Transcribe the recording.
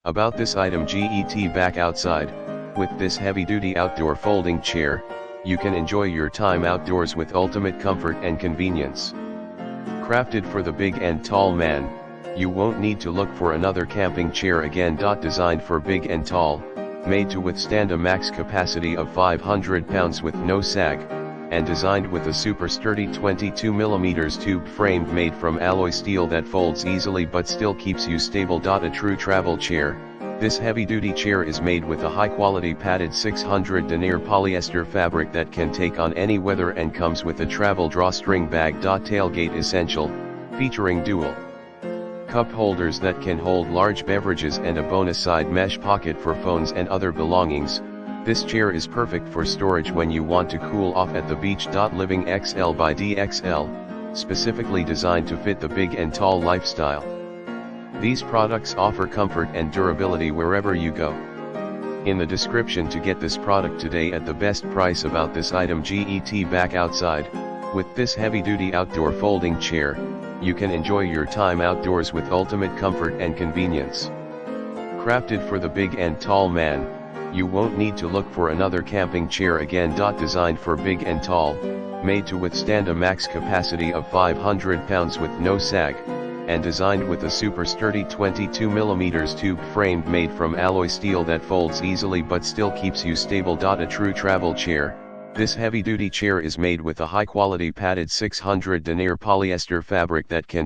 About this item get back outside. With this heavy-duty outdoor folding chair, you can enjoy your time outdoors with ultimate comfort and convenience. Crafted for the big and tall man, you won't need to look for another camping chair again. Designed for big and tall, made to withstand a max capacity of 500 pounds with no sag, and designed with a super sturdy 22mm tube frame made from alloy steel that folds easily but still keeps you stable. A true travel chair, this heavy-duty chair is made with a high-quality padded 600 denier polyester fabric that can take on any weather and comes with a travel drawstring bag. Tailgate essential, featuring dual cup holders that can hold large beverages and a bonus side mesh pocket for phones and other belongings. This chair is perfect for storage when you want to cool off at the beach. LivingXL by DXL, specifically designed to fit the big and tall lifestyle. These products offer comfort and durability wherever you go. In the description to get this product today at the best price. About this item get back outside. With this heavy-duty outdoor folding chair, you can enjoy your time outdoors with ultimate comfort and convenience. Crafted for the big and tall man, you won't need to look for another camping chair again. Designed for big and tall, made to withstand a max capacity of 500 pounds with no sag, and designed with a super sturdy 22mm tube frame made from alloy steel that folds easily but still keeps you stable. A true travel chair, this heavy-duty chair is made with a high-quality padded 600 denier polyester fabric that can